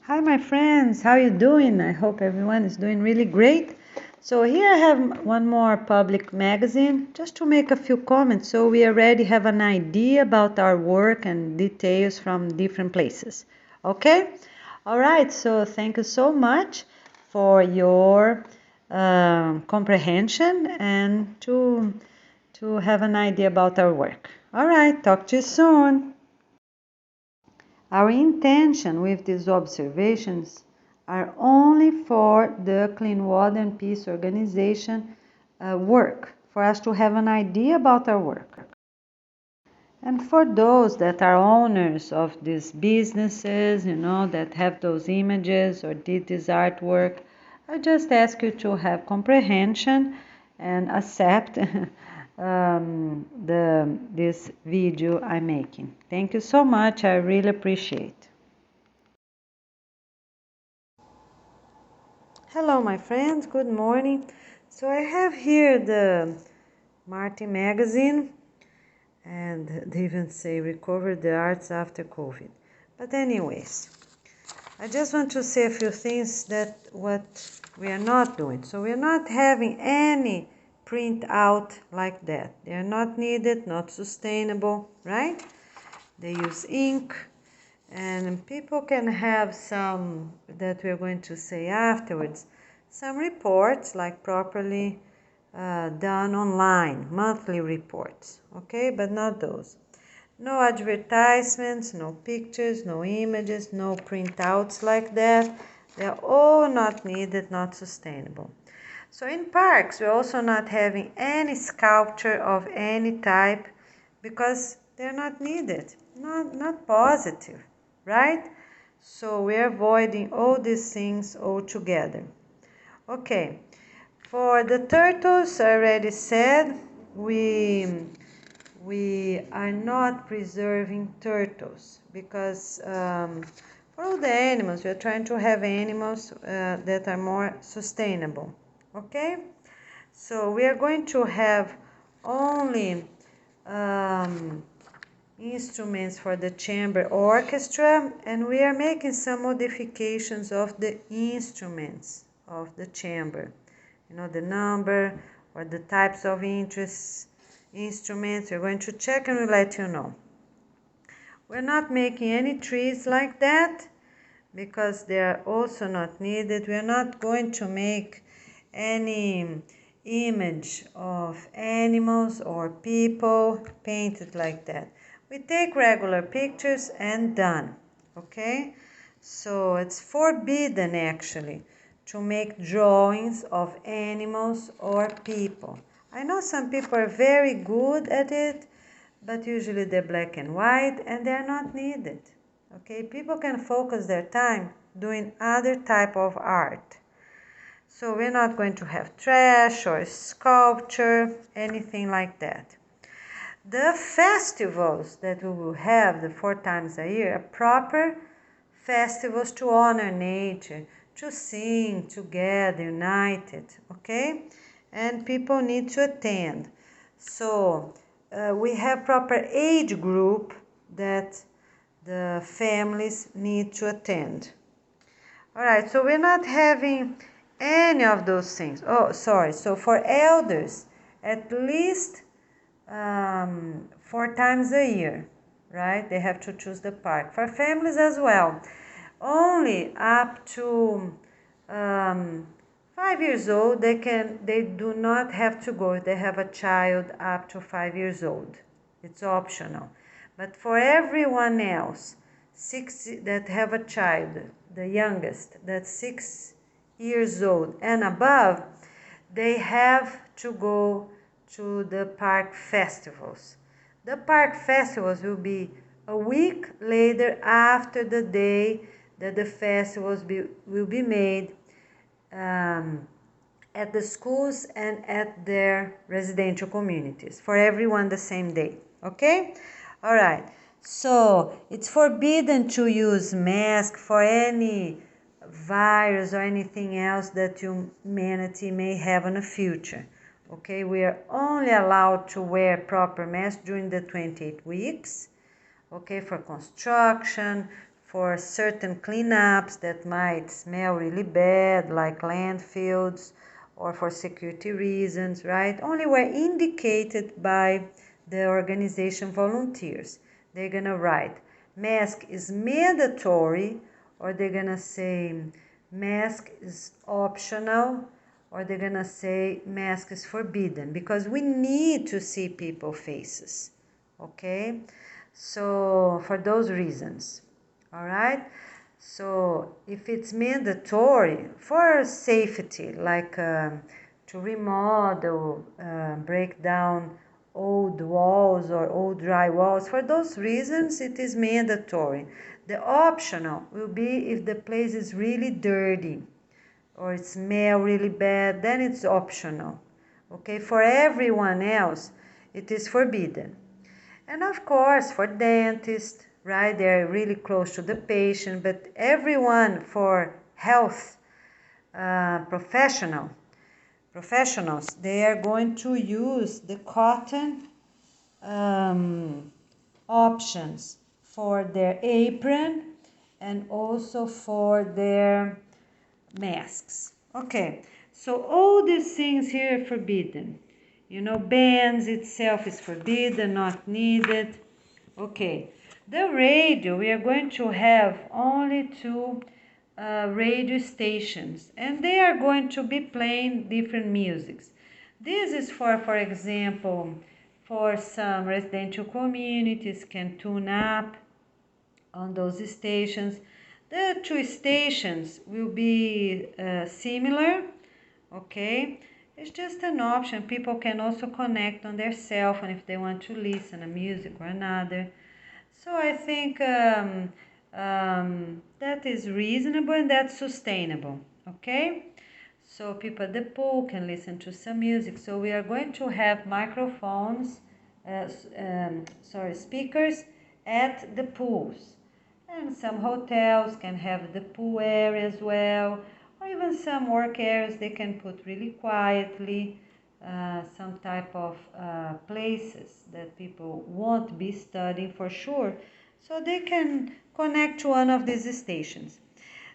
Hi my friends, how you doing? I hope everyone is doing really great. So here I have one more public magazine just to make a few comments so we already have an idea about our work and details from different places. Okay? All right, so thank you so much for your comprehension and to have an idea about our work. All right, talk to you soon. Our intention with these observations are only for the Clean Water and Peace Organization work, for us to have an idea about our work. And for those that are owners of these businesses, that have those images or did this artwork, I just ask you to have comprehension and accept this video I'm making. Thank you so much. I really appreciate. Hello, my friends. Good morning. So I have here the Martin magazine, and they even say recover the arts after COVID. But anyways, I just want to say a few things that what we are not doing. So we are not having any print out like that. They are not needed, not sustainable, right? They use ink, and people can have some that we're going to say afterwards, some reports like properly done online, monthly reports, okay, but not those. No advertisements, no pictures, no images, no printouts like that. They're all not needed, not sustainable. So in parks, we're also not having any sculpture of any type because they're not needed, not positive, right? So we're avoiding all these things altogether. Okay, for the turtles, I already said we are not preserving turtles because for all the animals, we are trying to have animals that are more sustainable. Okay, so we are going to have only instruments for the chamber orchestra, and we are making some modifications of the instruments of the chamber. The number or the types of instruments. We're going to check and we'll let you know. We're not making any trees like that because they are also not needed. We're not going to make any image of animals or people painted like that. We take regular pictures and done, okay? So it's forbidden actually to make drawings of animals or people. I know some people are very good at it, but usually they're black and white and they're not needed. Okay, people can focus their time doing other type of art. So we're not going to have trash or sculpture, anything like that. The festivals that we will have the 4 times a year are proper festivals to honor nature, to sing together, united, okay? And people need to attend. So we have proper age group that the families need to attend. All right, so we're not having any of those things. Oh, sorry. So for elders, at least 4 times a year, right? They have to choose the park. For families as well, only up to 5 years old, they do not have to go if they have a child up to 5 years old. It's optional. But for everyone else, that have a child, the youngest, that's 6 years old and above, they have to go to the park festivals. The park festivals will be a week later after the day that the festivals will be made at the schools and at their residential communities. For everyone the same day, okay? All right, so it's forbidden to use mask for any virus or anything else that humanity may have in the future. Okay, we are only allowed to wear proper masks during the 28 weeks, okay, for construction, for certain cleanups that might smell really bad, like landfills, or for security reasons, right? Only where indicated by the organization volunteers. They're gonna write mask is mandatory, or they're gonna say mask is optional, or they're gonna say mask is forbidden, because we need to see people's faces, okay? So for those reasons, all right? So if it's mandatory for safety, like to remodel, break down old walls or old dry walls, for those reasons it is mandatory. The optional will be if the place is really dirty or it smells really bad, then it's optional. Okay, for everyone else it is forbidden. And of course for dentists, right, they're really close to the patient, but everyone for health professionals, they are going to use the cotton options for their apron and also for their masks. Okay, so all these things here are forbidden. You know, bands itself is forbidden, not needed. Okay, the radio, we are going to have only two radio stations, and they are going to be playing different musics. This is for example, for some residential communities can tune up on those stations. The two stations will be similar, okay? It's just an option. People can also connect on their cell phone if they want to listen to music or another. So I think that is reasonable and that's sustainable, okay? So people at the pool can listen to some music. So we are going to have microphones, speakers at the pools. And some hotels can have the pool area as well, or even some work areas they can put really quietly, some type of places that people won't be studying for sure, so they can connect to one of these stations.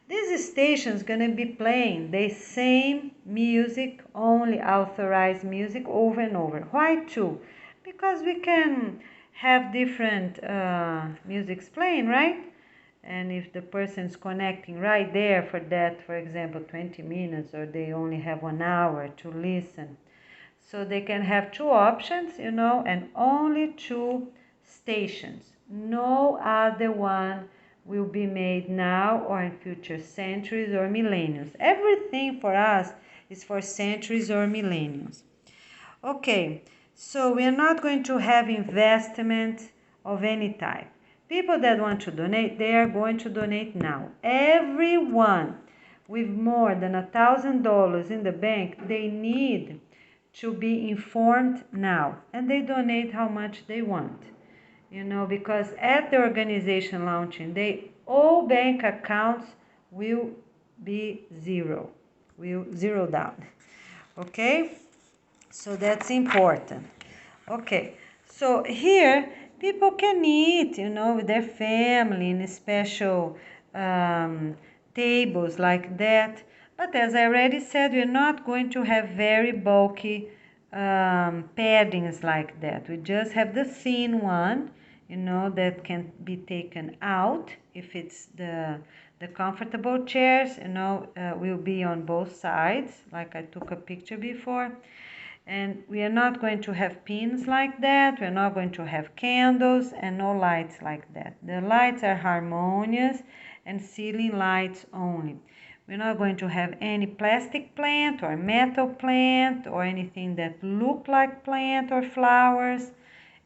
This station is going to be playing the same music, only authorized music over and over. Why two? Because we can have different musics playing, right? And if the person's connecting right there for that, for example, 20 minutes, or they only have 1 hour to listen. So they can have two options, you know, and only two stations. No other one will be made now or in future centuries or millenniums. Everything for us is for centuries or millenniums. Okay, so we are not going to have investment of any type. People that want to donate, they are going to donate now. Everyone with more than $1,000 in the bank, they need to be informed now, and they donate how much they want. You know, because at the organization launching, all bank accounts will be will zero down. Okay? So that's important. Okay, so here people can eat, you know, with their family in special tables like that. But as I already said, we're not going to have very bulky paddings like that. We just have the thin one, you know, that can be taken out if it's the comfortable chairs, you know, will be on both sides, like I took a picture before. And we are not going to have pins like that. We're not going to have candles and no lights like that. The lights are harmonious and ceiling lights only. We're not going to have any plastic plant or metal plant or anything that look like plant or flowers,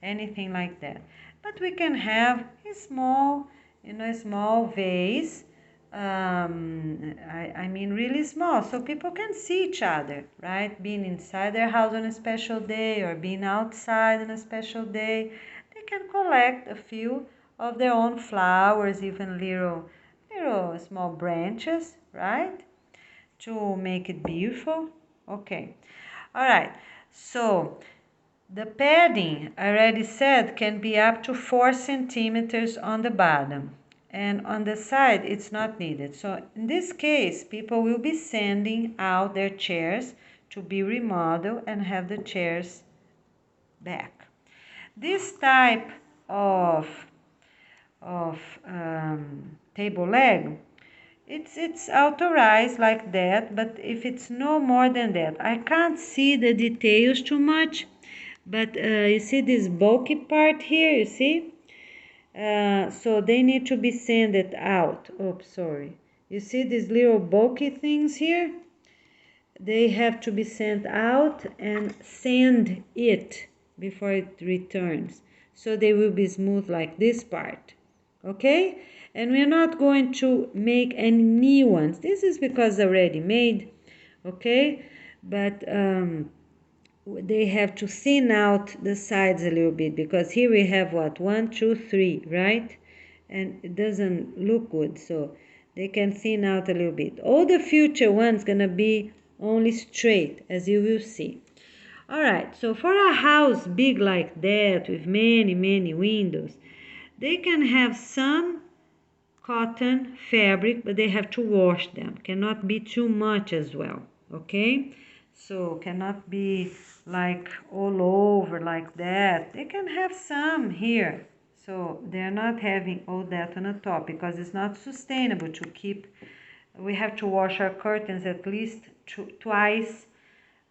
anything like that. But we can have a small, you know, a small vase. I mean really small, so people can see each other, right? Being inside their house on a special day or being outside on a special day, they can collect a few of their own flowers, even little small branches, right? To make it beautiful. Okay, all right, so the padding, I already said, can be up to 4 centimeters on the bottom. and on the side it's not needed. So in this case, people will be sending out their chairs to be remodeled and have the chairs back. This type of table leg, it's authorized like that, but if it's no more than that, I can't see the details too much, but you see this bulky part here, you see? So they need to be sanded out. Oops, sorry. You see these little bulky things here? They have to be sent out and sand it before it returns. So they will be smooth like this part. Okay? And we're not going to make any new ones. This is because they're already made. Okay? But they have to thin out the sides a little bit, because here we have what, 1, 2, 3, right? And it doesn't look good, so they can thin out a little bit. All the future ones gonna be only straight, as you will see. All right, so for a house big like that with many windows, they can have some cotton fabric, but they have to wash them. Cannot be too much as well, okay? So cannot be like all over like that. They can have some here. So they're not having all that on the top, because it's not sustainable to keep. We have to wash our curtains at least twice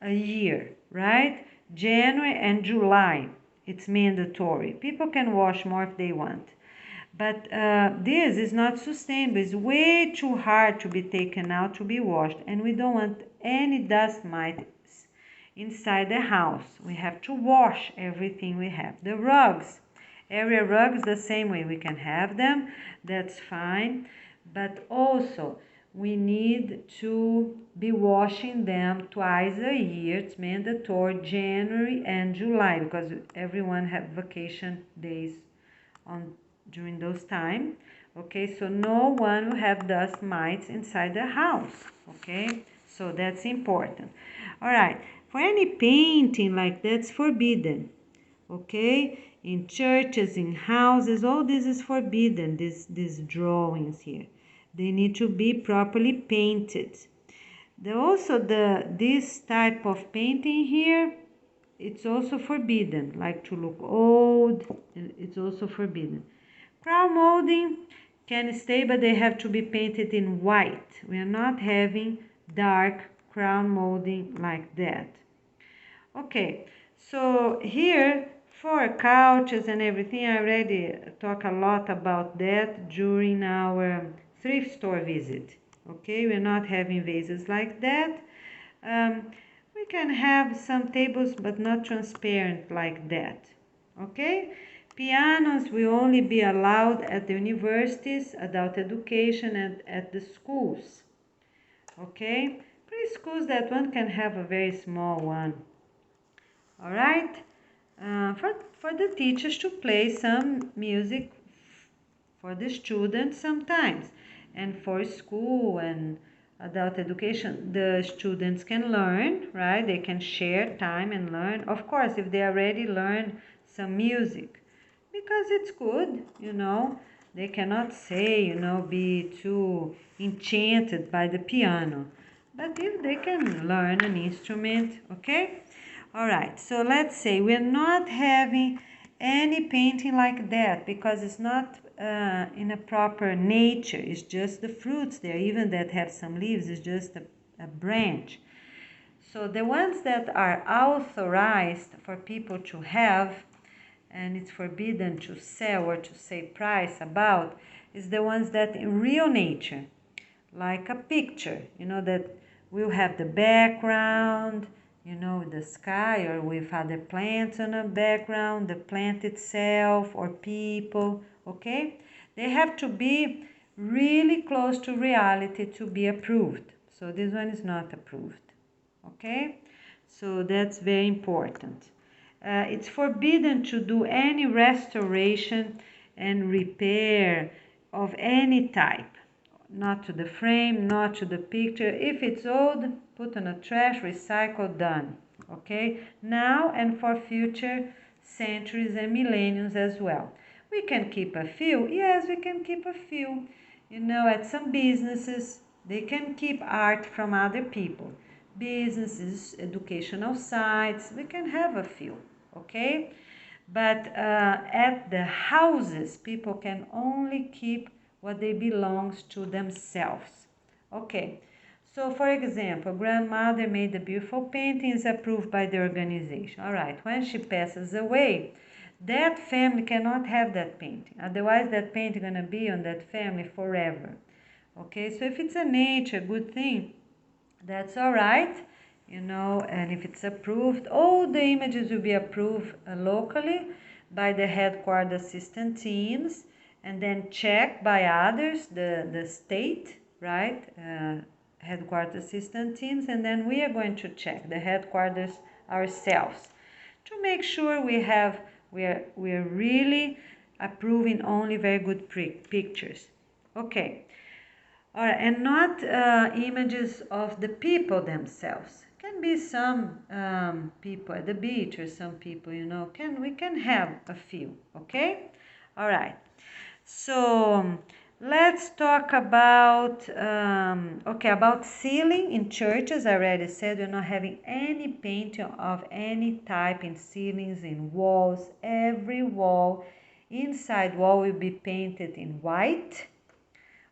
a year, right? January and July, it's mandatory. People can wash more if they want. But this is not sustainable. It's way too hard to be taken out to be washed, and we don't want any dust mites inside the house. We have to wash everything we have. The rugs, area rugs, the same way. We can have them, that's fine, but also we need to be washing them twice a year. It's mandatory, January and July, because everyone have vacation days on during those time. Okay, so no one will have dust mites inside the house. Okay, so that's important. All right, for any painting like that's forbidden. Okay, in churches, in houses, all this is forbidden. These drawings here, they need to be properly painted. This type of painting here, it's also forbidden. Like to look old, it's also forbidden. Crown molding can stay, but they have to be painted in white. We are not having dark crown molding like that. Okay, so here for couches and everything, I already talked a lot about that during our thrift store visit. Okay, we're not having vases like that. We can have some tables, but not transparent like that. Okay, pianos will only be allowed at the universities, adult education, and at the schools. Okay, preschools, that one can have a very small one. All right, for the teachers to play some music for the students sometimes, and for school and adult education, the students can learn, right? They can share time and learn. Of course, if they already learn some music, because it's good, they cannot say, be too enchanted by the piano. But if they can learn an instrument, okay? All right, so let's say we're not having any painting like that, because it's not in a proper nature. It's just the fruits there, even that have some leaves, is just a branch. So the ones that are authorized for people to have, and it's forbidden to sell or to say price about, is the ones that in real nature, like a picture, that will have the background, the sky, or with other plants on the background, the plant itself or people, okay? They have to be really close to reality to be approved. So this one is not approved, okay? So that's very important. It's forbidden to do any restoration and repair of any type. Not to the frame, not to the picture. If it's old, put in a trash, recycle, done. Okay? Now and for future centuries and millenniums as well. We can keep a few. Yes, we can keep a few. You know, at some businesses, they can keep art from other people. Businesses, educational sites, we can have a few, okay? But at the houses, people can only keep what they belongs to themselves. Okay, so for example, grandmother made a beautiful paintings approved by the organization. All right, when she passes away, that family cannot have that painting. Otherwise, that painting gonna be on that family forever. Okay, so if it's a nature, good thing, that's all right, you know, and if it's approved, all the images will be approved locally by the headquarters assistant teams and then checked by others, the state, right, headquarters assistant teams, and then we are going to check the headquarters ourselves to make sure we are really approving only very good pictures. Okay. All right, and not images of the people themselves. Can be some people at the beach or some people, you know, we can have a few, okay? All right, so let's talk about, about ceiling in churches. I already said we're not having any painting of any type in ceilings, in walls. Every wall, inside wall will be painted in white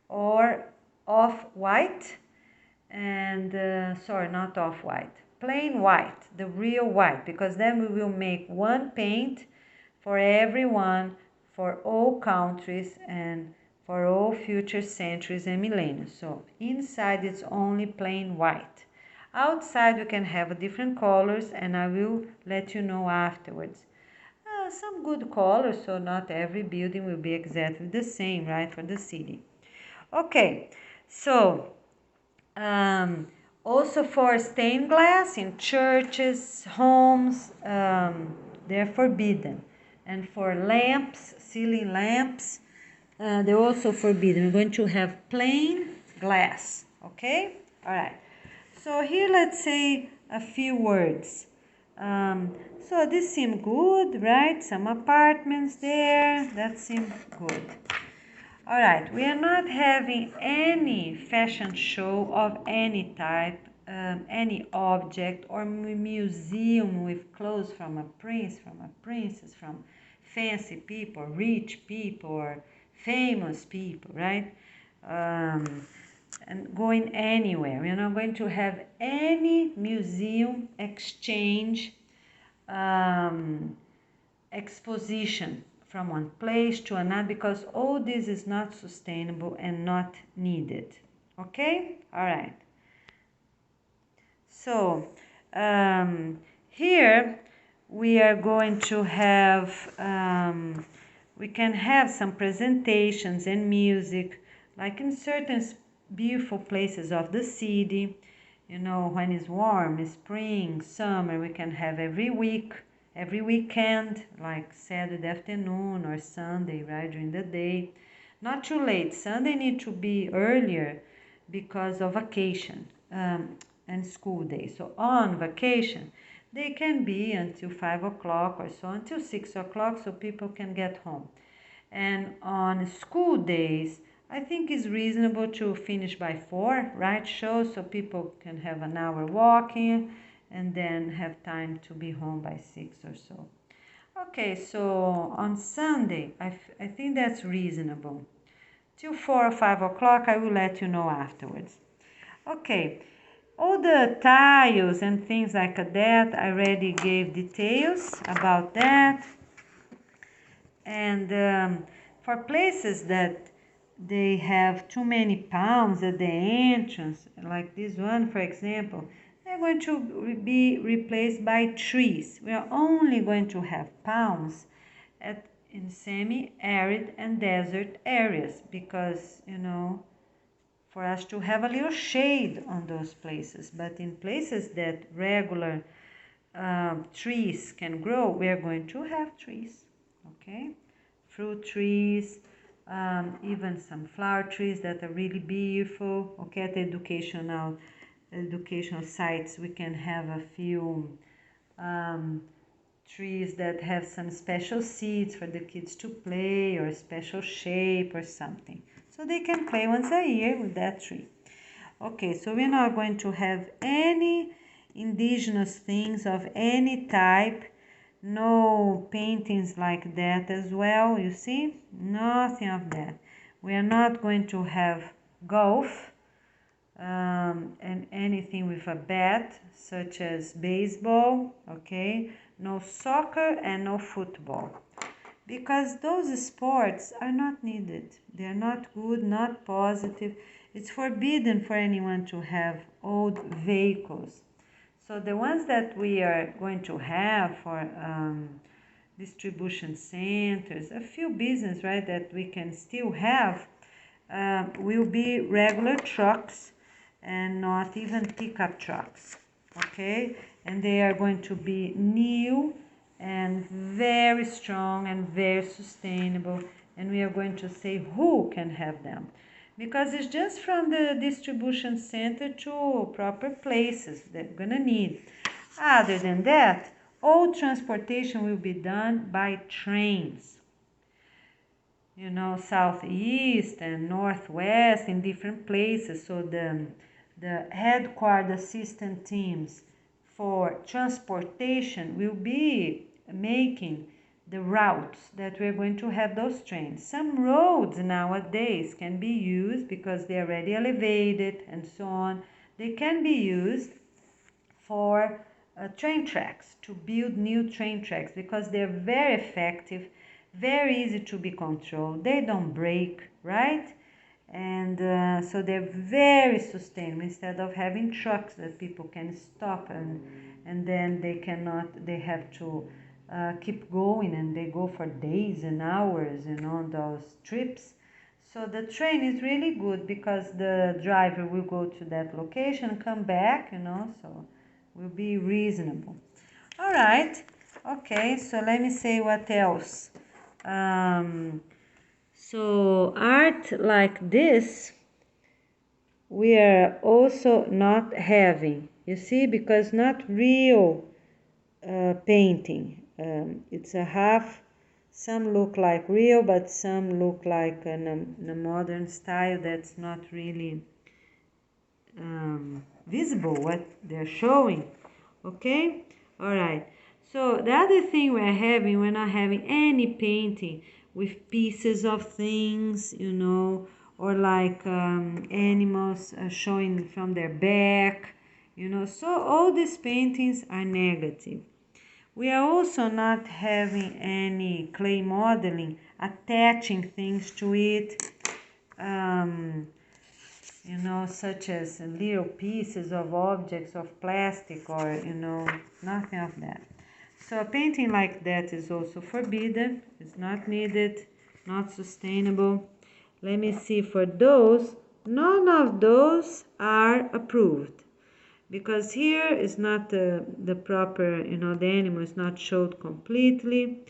or off-white, and sorry, not off-white, plain white, the real white, because then we will make one paint for everyone, for all countries and for all future centuries and millennia. So inside it's only plain white. Outside we can have different colors, and I will let you know afterwards. Some good colors, so not every building will be exactly the same, right, for the city. Okay, so also for stained glass in churches, homes, they're forbidden. And for lamps, ceiling lamps, they're also forbidden. We're going to have plain glass, okay? All right. So here let's say a few words. So this seems good, right? Some apartments there, that seems good. All right, we are not having any fashion show of any type, any object or museum with clothes from a prince, from a princess, from fancy people, rich people, or famous people, right? And going anywhere. We're not going to have any museum exchange exposition from one place to another, because all this is not sustainable and not needed. Okay? All right. So here we are going to have, we can have some presentations and music, like in certain beautiful places of the city. You know, when it's warm, spring, summer, we can have every weekend, like Saturday afternoon or Sunday, right, during the day. Not too late. Sunday need to be earlier because of vacation and school day. So on vacation, they can be until 5 o'clock or so, until 6 o'clock, so people can get home. And on school days, I think it's reasonable to finish by 4, right, show, so people can have an hour walking and then have time to be home by 6 or so. Okay, so on Sunday, I think that's reasonable. Till 4 or 5 o'clock, I will let you know afterwards. Okay, all the tiles and things like that, I already gave details about that. And for places that they have too many palms at the entrance, like this one, for example, they're going to be replaced by trees. We are only going to have palms in semi-arid and desert areas, because, you know, for us to have a little shade on those places. But in places that regular trees can grow, we are going to have trees, okay? Fruit trees, even some flower trees that are really beautiful. Okay, at the educational sites, we can have a few trees that have some special seeds for the kids to play, or special shape or something. So they can play once a year with that tree. Okay, so we're not going to have any indigenous things of any type. No paintings like that as well, you see? Nothing of that. We are not going to have golf and anything with a bat, such as baseball, okay? No soccer and no football. Because those sports are not needed. They are not good, not positive. It's forbidden for anyone to have old vehicles. So the ones that we are going to have for distribution centers, a few business, right, that we can still have, will be regular trucks and not even pickup trucks, okay? And they are going to be new and very strong and very sustainable, and we are going to say who can have them, because it's just from the distribution center to proper places that we're gonna need. Other than that, all transportation will be done by trains. You know, southeast and northwest in different places. So the headquarter assistant teams for transportation will be making the routes that we're going to have those trains. Some roads nowadays can be used because they're already elevated and so on. They can be used for train tracks, to build new train tracks, because they're very effective, very easy to be controlled. They don't break, right? And so they're very sustainable, instead of having trucks that people can stop and then they have to keep going, and they go for days and hours and on those trips. So the train is really good because the driver will go to that location, come back, you know, so will be reasonable. All right, okay, so let me say what else. So art like this, we are also not having, you see, because not real painting. It's a half, some look like real, but some look like in a modern style that's not really visible what they're showing. Okay, all right. So the other thing we're not having any painting with pieces of things, you know, or like animals showing from their back, you know. So all these paintings are negative. We are also not having any clay modeling, attaching things to it, you know, such as little pieces of objects of plastic, or, you know, nothing of that. So a painting like that is also forbidden. It's not needed, not sustainable. Let me see, for those, none of those are approved, because here is not the proper, you know, the animal is not showed completely.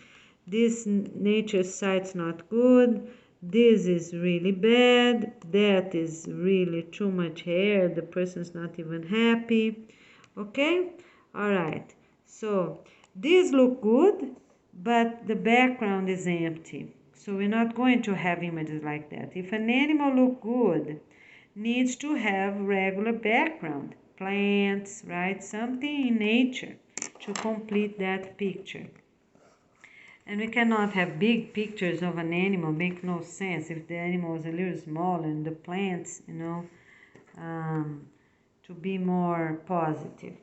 This nature site's not good. This is really bad. That is really too much hair. The person's not even happy. Okay? All right. So these look good, but the background is empty. So we're not going to have images like that. If an animal look good, needs to have regular background, plants, right? Something in nature to complete that picture. And we cannot have big pictures of an animal, make no sense if the animal is a little small, and the plants, you know, to be more positive.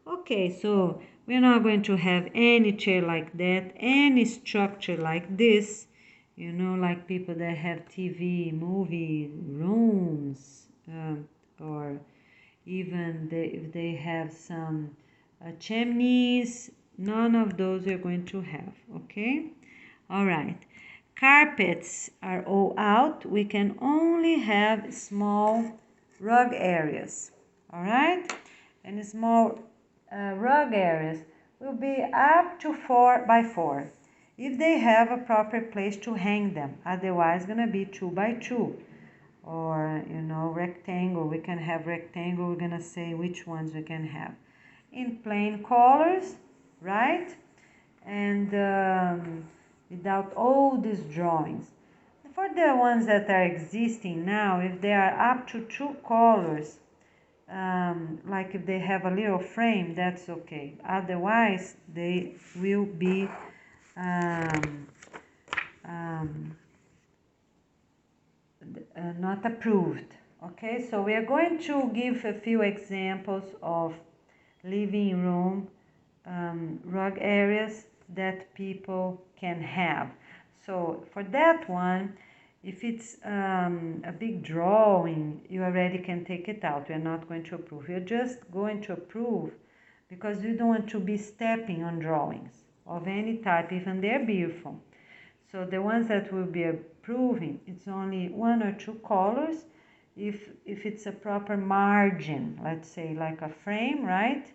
Okay, so we're not going to have any chair like that, any structure like this, you know, like people that have TV, movie rooms, or even if they have some chimneys, none of those we're going to have, okay? All right, carpets are all out. We can only have small rug areas, all right? And small rug areas will be up to 4 by 4 if they have a proper place to hang them. Otherwise, gonna be 2 by 2, or, you know, rectangle. We can have rectangle. We're gonna say which ones we can have in plain colors, right? and without all these drawings. For the ones that are existing now, if they are up to 2 colors, like if they have a little frame, that's okay. Otherwise, they will be not approved. Okay, so we are going to give a few examples of living room rug areas that people can have. So for that one, if it's a big drawing, you already can take it out. We're not going to approve. We're just going to approve because we don't want to be stepping on drawings of any type, even they're beautiful. So the ones that we'll be approving, it's only 1 or 2 colors. If it's a proper margin, let's say like a frame, right?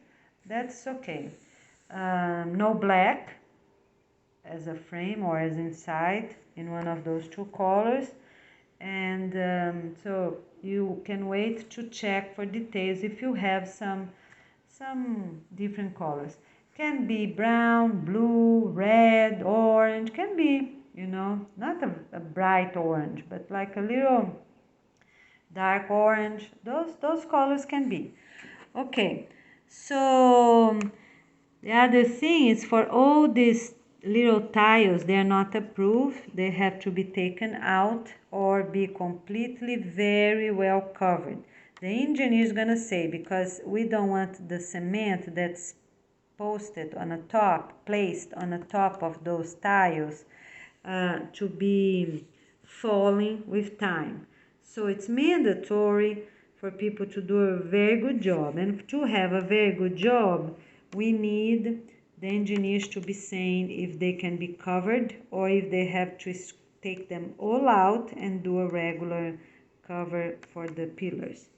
That's okay. No black as a frame or as inside in one of those 2 colors. And so you can wait to check for details if you have some different colors. Can be brown, blue, red, orange, can be, you know, not a bright orange, but like a little dark orange. Those colors can be. Okay, so the other thing is for all these little tiles, they are not approved. They have to be taken out or be completely very well covered. The engineer is gonna say, because we don't want the cement that's placed on the top of those tiles to be falling with time. So it's mandatory for people to do a very good job. And to have a very good job, we need the engineers to be saying if they can be covered or if they have to take them all out and do a regular cover for the pillars.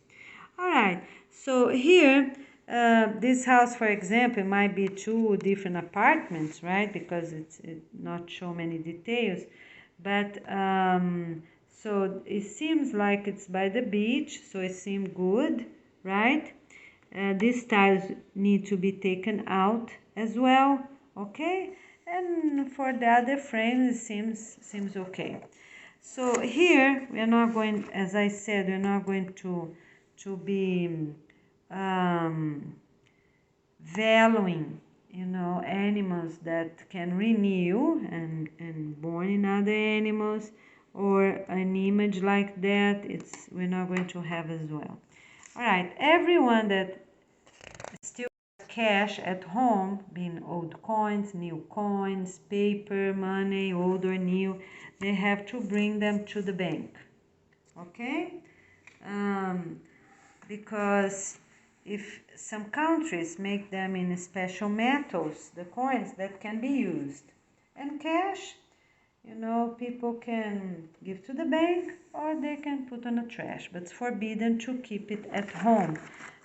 All right, so here, this house, for example, might be 2 different apartments, right? Because it's not show many details, but so it seems like it's by the beach, so it seems good, right? These tiles need to be taken out as well, okay? And for the other frames, it seems okay. So here we are not going, as I said, we're not going to be valuing, you know, animals that can renew and born in other animals, or an image like that. We're not going to have as well. All right, everyone that still has cash at home, being old coins, new coins, paper, money, old or new, they have to bring them to the bank. Okay? Because if some countries make them in special metals, the coins that can be used, and cash, you know, people can give to the bank or they can put on the trash, but it's forbidden to keep it at home,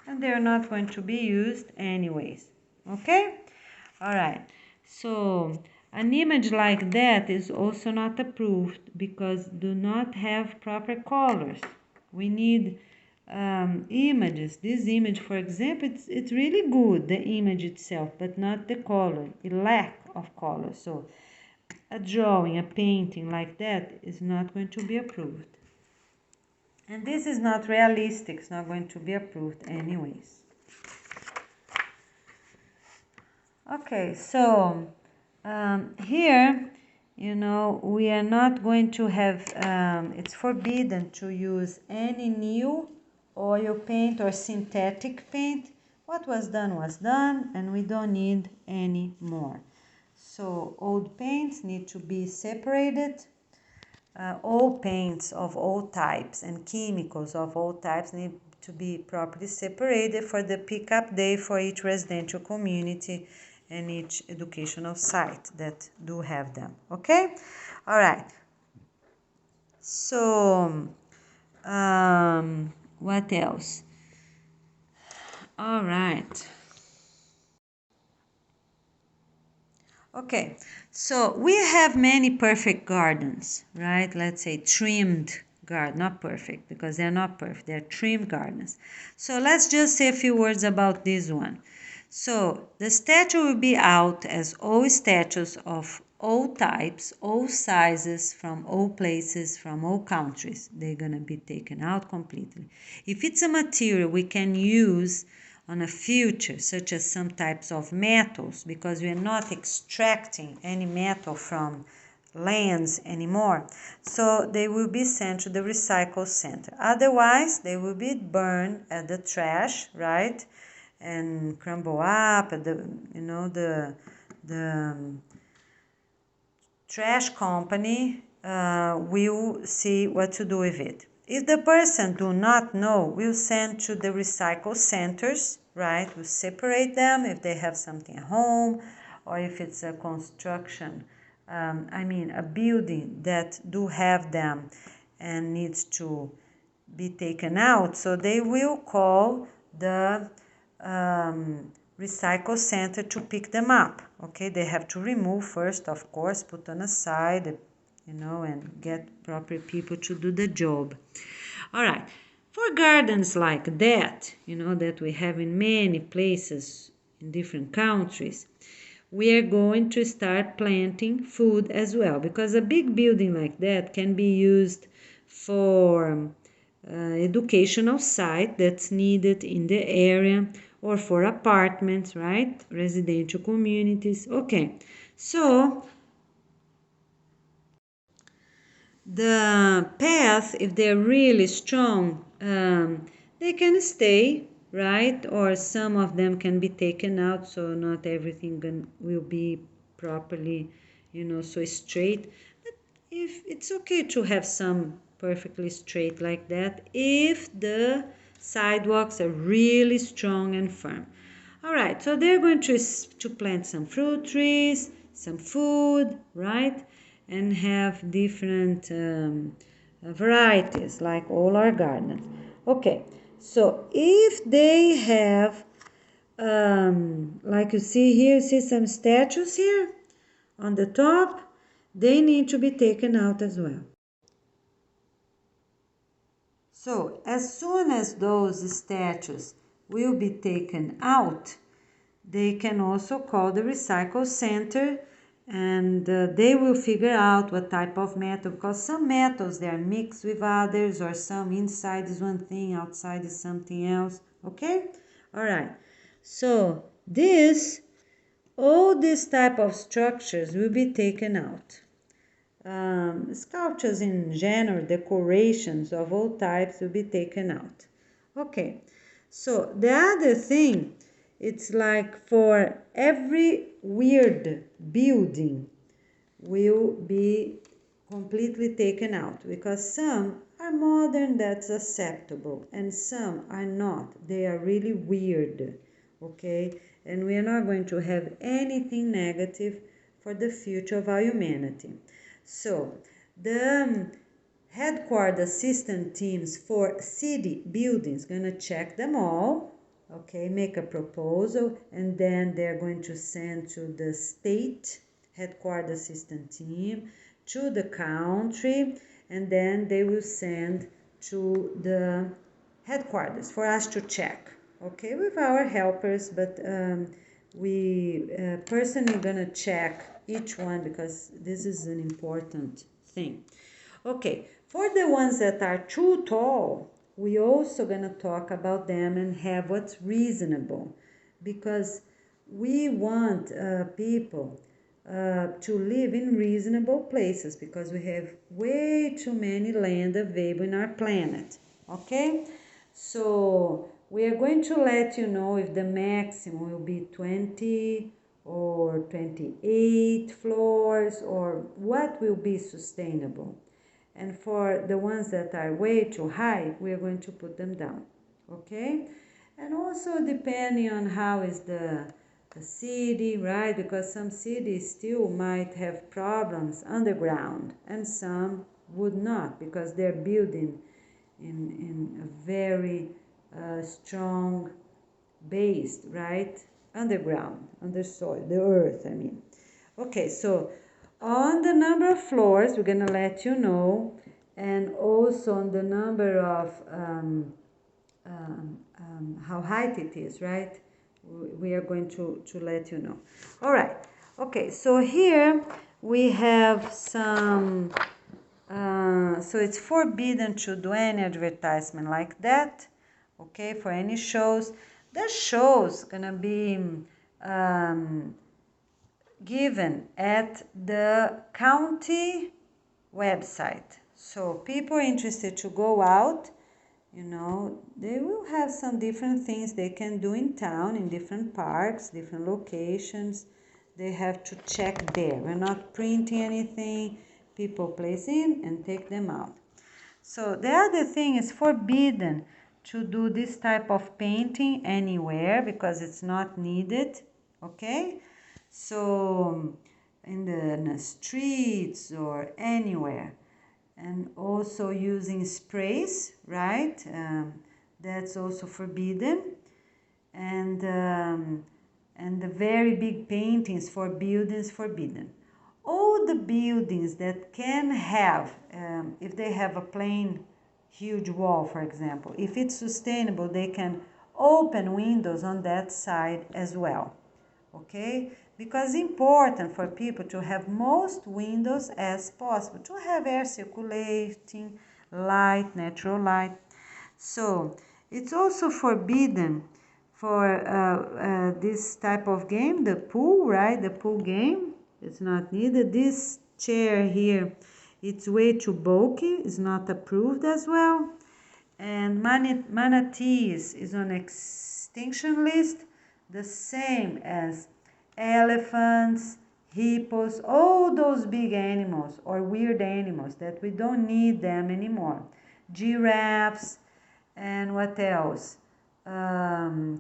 and they're not going to be used anyways. Okay? All right. So an image like that is also not approved because do not have proper colors. We need images. This image, for example, it's really good, the image itself, but not the color, a lack of color. So a drawing, a painting like that is not going to be approved. And this is not realistic, it's not going to be approved anyways. Okay, so here, you know, we are not going to have, it's forbidden to use any new oil paint or synthetic paint. What was done, and we don't need any more. So old paints need to be separated. All paints of all types and chemicals of all types need to be properly separated for the pickup day for each residential community and each educational site that do have them. Okay? All right. So, what else? All right. Okay, so we have many perfect gardens, right? Let's say trimmed garden, not perfect because they're not perfect, they're trimmed gardens. So let's just say a few words about this one. So the statue will be out as all statues of all types, all sizes, from all places, from all countries. They're going to be taken out completely. If it's a material we can use on a future, such as some types of metals, because we are not extracting any metal from lands anymore, so they will be sent to the recycle center. Otherwise, they will be burned at the trash, right? And crumble up. The trash company will see what to do with it. If the person do not know, we'll send to the recycle centers, right? We'll separate them if they have something at home, or if it's a construction, a building that do have them and needs to be taken out. So they will call the recycle center to pick them up. Okay, they have to remove first, of course, put on a side, and get proper people to do the job. All right, for gardens like that, that we have in many places in different countries, we are going to start planting food as well, because a big building like that can be used for educational site that's needed in the area, or for apartments, right? Residential communities. Okay, so the path, if they're really strong, they can stay, right? Or some of them can be taken out, so not everything will be properly, so straight. But if it's okay to have some perfectly straight like that, if the sidewalks are really strong and firm. All right, so they're going to plant some fruit trees, some food, right? And have different varieties like all our gardens. Okay, so if they have, like you see here, see some statues here on the top, they need to be taken out as well. So as soon as those statues will be taken out, they can also call the recycle center, and they will figure out what type of metal, because some metals they are mixed with others, or some inside is one thing, outside is something else. Okay, all right, so all these type of structures will be taken out. Sculptures in general, decorations of all types will be taken out. Okay, so the other thing, it's like for every weird building will be completely taken out, because some are modern, that's acceptable, and some are not. They are really weird, okay? And we are not going to have anything negative for the future of our humanity. So the headquarters assistant teams for city buildings gonna check them all, okay, make a proposal, and then they're going to send to the state headquarters assistant team, to the country, and then they will send to the headquarters for us to check, okay, with our helpers, but we personally gonna check each one, because this is an important thing. Okay, for the ones that are too tall, we also gonna talk about them and have what's reasonable, because we want people to live in reasonable places, because we have way too many land available in our planet. Okay, so we are going to let you know if the maximum will be 20 or 28 floors, or what will be sustainable. And for the ones that are way too high, we are going to put them down. Okay, and also depending on how is the city, right? Because some cities still might have problems underground, and some would not, because they're building in a very strong base, right? Underground, under soil, the earth, I mean. Okay, so on the number of floors, we're gonna let you know, and also on the number of how high it is, right? we are going to let you know. All right. Okay, so here we have some, so it's forbidden to do any advertisement like that, okay, for any shows. The show's gonna be given at the county website. So people interested to go out, you know, they will have some different things they can do in town, in different parks, different locations. They have to check there. We're not printing anything. People place in and take them out. So the other thing is forbidden to do this type of painting anywhere because it's not needed, okay? So in the streets or anywhere. And also using sprays, right? That's also forbidden. And the very big paintings for buildings forbidden. All the buildings that can have, if they have a plain huge wall, for example, if it's sustainable, they can open windows on that side as well, okay? Because it's important for people to have most windows as possible, to have air circulating, light, natural light. So it's also forbidden for this type of game, the pool, right? The pool game, it's not needed. This chair here, it's way too bulky, it's not approved as well. And manatees is on extinction list, the same as elephants, hippos, all those big animals or weird animals that we don't need them anymore. Giraffes, and what else?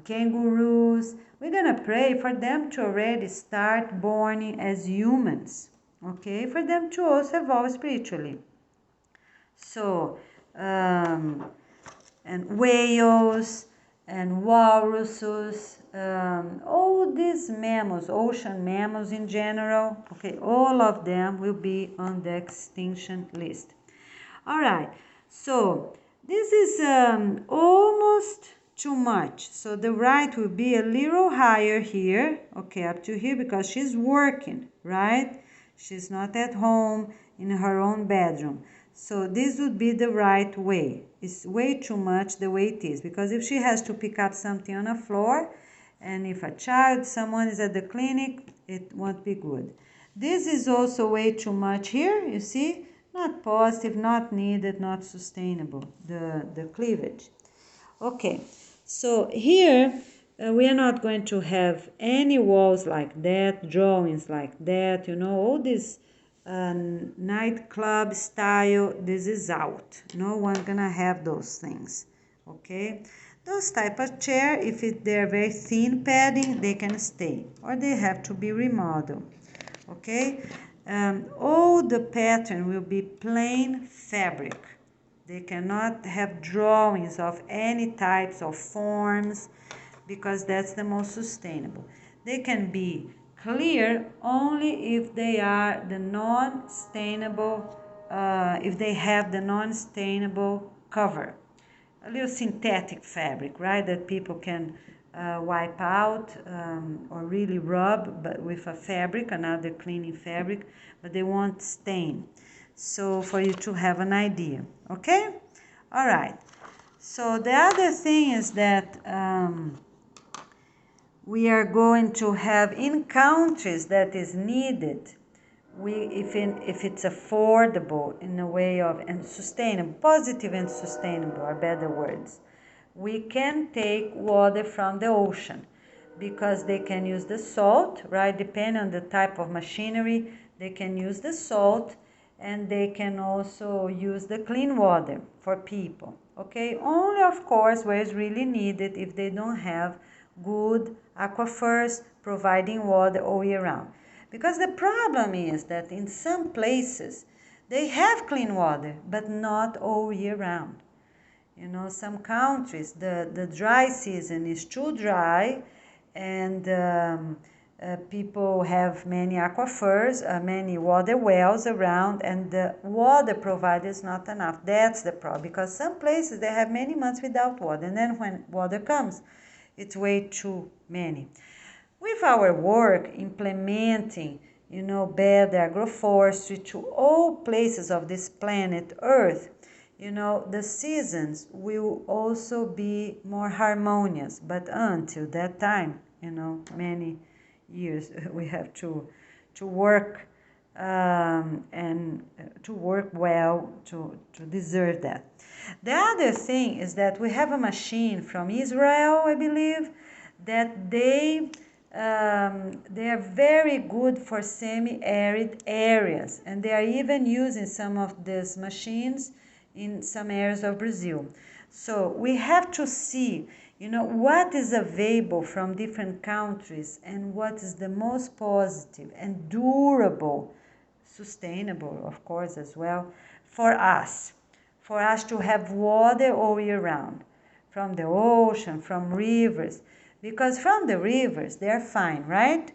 Kangaroos. We're gonna pray for them to already start born as humans, okay? For them to also evolve spiritually. So, and whales and walruses, all these mammals, ocean mammals in general, okay, all of them will be on the extinction list. All right, so this is almost too much. So the right will be a little higher here, okay, up to here, because she's working, right? She's not at home in her own bedroom. So this would be the right way. It's way too much the way it is, because if she has to pick up something on the floor, and if a child, someone is at the clinic, it won't be good. This is also way too much here, you see? Not positive, not needed, not sustainable, the cleavage. Okay, so here we are not going to have any walls like that, drawings like that, you know, all this nightclub style, this is out. No one gonna have those things, okay? Those type of chair, if they're very thin padding, they can stay, or they have to be remodeled, okay? All the pattern will be plain fabric. They cannot have drawings of any types of forms because that's the most sustainable. They can be clear only if they are the non-stainable, if they have the non-stainable cover. A little synthetic fabric, right, that people can wipe out or really rub but with a fabric, another cleaning fabric, but they won't stain. So for you to have an idea, okay? All right. So the other thing is that we are going to have in countries that is needed, if it's affordable in a way of and sustainable, positive and sustainable are better words, we can take water from the ocean because they can use the salt, right? Depending on the type of machinery, they can use the salt and they can also use the clean water for people, okay? Only, of course, where it's really needed if they don't have good aquifers providing water all year round. Because the problem is that in some places they have clean water, but not all year round. You know, some countries, the dry season is too dry and people have many aquifers, many water wells around, and the water provided is not enough. That's the problem, because some places they have many months without water, and then when water comes, It's way too many. With our work implementing, better agroforestry to all places of this planet Earth, the seasons will also be more harmonious. But until that time, many years we have to work and to work well to deserve that. The other thing is that we have a machine from Israel, I believe, that they are very good for semi-arid areas, and they are even using some of these machines in some areas of Brazil. So we have to see, what is available from different countries and what is the most positive and durable, sustainable, of course, as well, for us to have water all year round, from the ocean, from rivers, because from the rivers they're fine, right?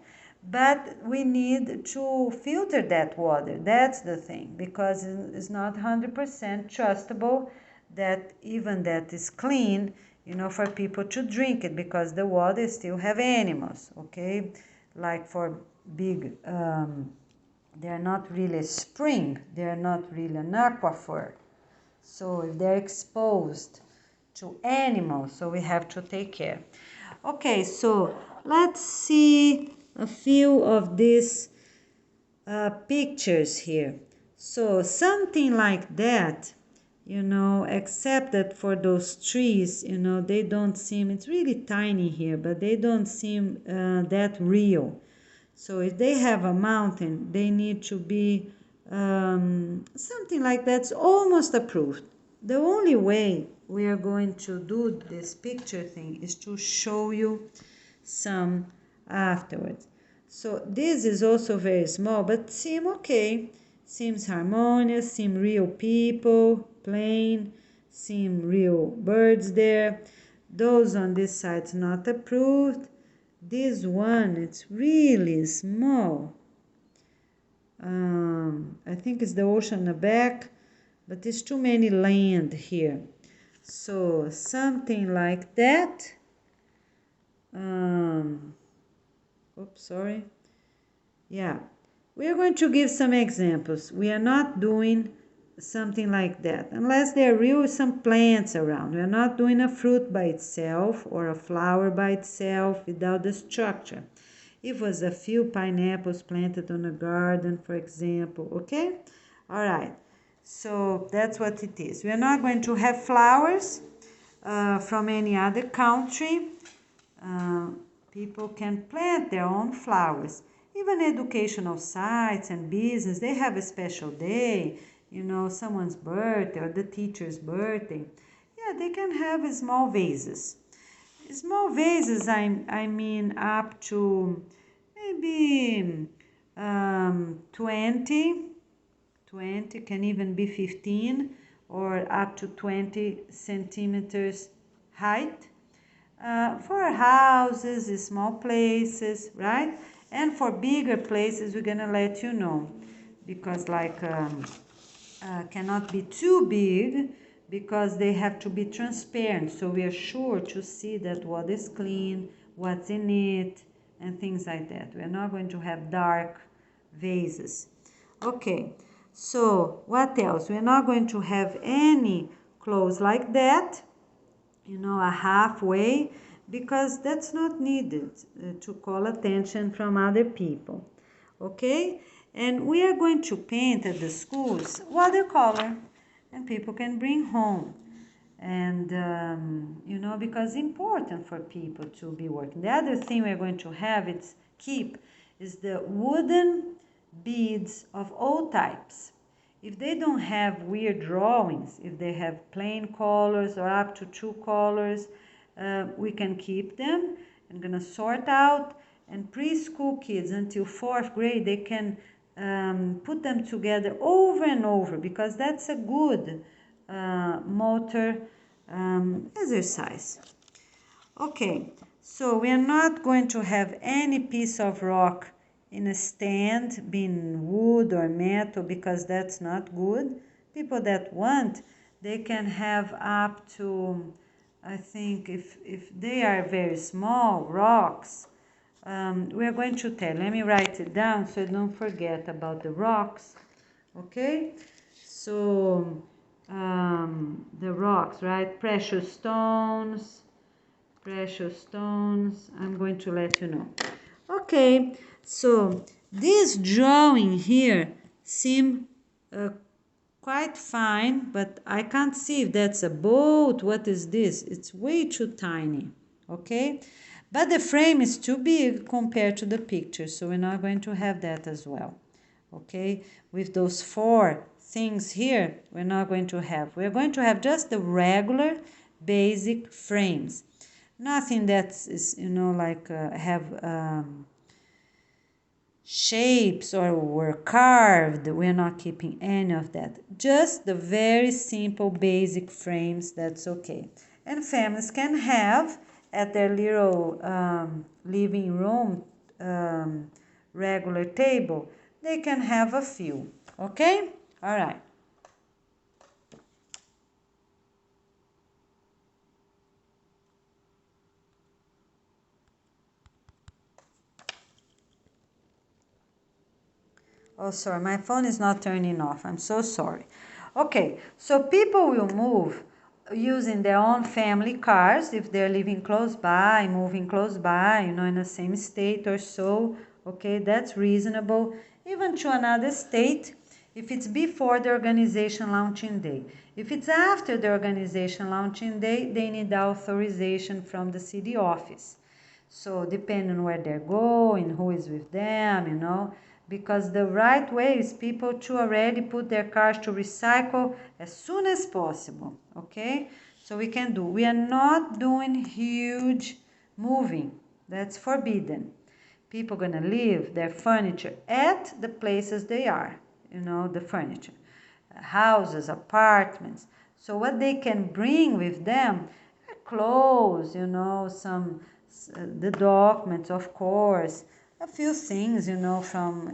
But we need to filter that water. That's the thing, because it's not 100% trustable that even that is clean, for people to drink it, because the water still have animals, okay? Like for big, they're not really a spring, they're not really an aquifer. So if they're exposed to animals, so we have to take care. Okay, so let's see a few of these pictures here. So something like that, except that for those trees, they don't seem, it's really tiny here, but they don't seem that real. So if they have a mountain, they need to be something like that's almost approved. The only way we are going to do this picture thing is to show you some afterwards. So this is also very small, but seem okay. Seems harmonious, seem real people playing, seem real birds there. Those on this side's not approved. This one, it's really small. I think it's the ocean in the back, but there's too many land here. So something like that. Oops, sorry. Yeah, we are going to give some examples. We are not doing something like that unless there are real some plants around. We are not doing a fruit by itself or a flower by itself without the structure. It was a few pineapples planted on a garden, for example, okay? All right, so that's what it is. We are not going to have flowers from any other country. People can plant their own flowers. Even educational sites and business, they have a special day, someone's birthday or the teacher's birthday. Yeah, they can have small vases. Small vases, I mean up to maybe 20, can even be 15 or up to 20 centimeters height. For houses, small places, right? And for bigger places, we're gonna let you know, because cannot be too big, because they have to be transparent, so we are sure to see that what is clean, what's in it, and things like that. We are not going to have dark vases. Okay, so what else? We're not going to have any clothes like that, a halfway, because that's not needed to call attention from other people. Okay, and we are going to paint at the schools watercolor, and people can bring home, and because it's important for people to be working. The other thing we're going to have is the wooden beads of all types. If they don't have weird drawings, if they have plain colors or up to 2 colors, we can keep them. I'm gonna sort out, and preschool kids until 4th grade, they can put them together over and over, because that's a good motor exercise. Okay, so we are not going to have any piece of rock in a stand, being wood or metal, because that's not good. People that want, they can have up to I think if they are very small rocks, we are going to tell. Let me write it down so I don't forget about the rocks. Okay, so the rocks, right? Precious stones. I'm going to let you know. Okay, so this drawing here seem quite fine, but I can't see if that's a boat. What is this? It's way too tiny. Okay, but the frame is too big compared to the picture, so we're not going to have that as well. Okay, with those 4 things here, we're not going to have. We're going to have just the regular basic frames. Nothing that is, like have shapes or were carved. We're not keeping any of that. Just the very simple basic frames, that's okay. And families can have at their little living room regular table, they can have a few. Okay? All right. Oh, sorry, my phone is not turning off. I'm so sorry. Okay, so people will move using their own family cars if they're living close by, moving close by, in the same state or so. Okay, that's reasonable. Even to another state if it's before the organization launching day. If it's after the organization launching day, they need authorization from the city office. So depending on where they're going, who is with them, because the right way is people to already put their cars to recycle as soon as possible, okay? So we are not doing huge moving. That's forbidden. People gonna leave their furniture at the places they are, the furniture. Houses, apartments. So what they can bring with them are clothes, some the documents, of course, a few things, from,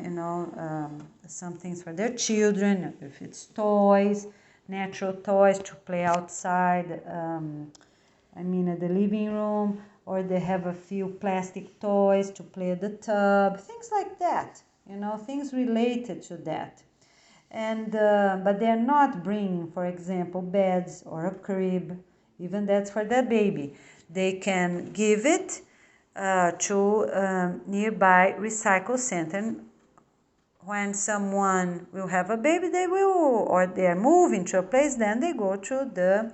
some things for their children, if it's toys, natural toys to play outside, at the living room, or they have a few plastic toys to play at the tub, things like that, things related to that. And but they're not bringing, for example, beds or a crib, even that's for that baby. They can give it to nearby recycle center. And when someone will have a baby, they will, or they are moving to a place, then they go to the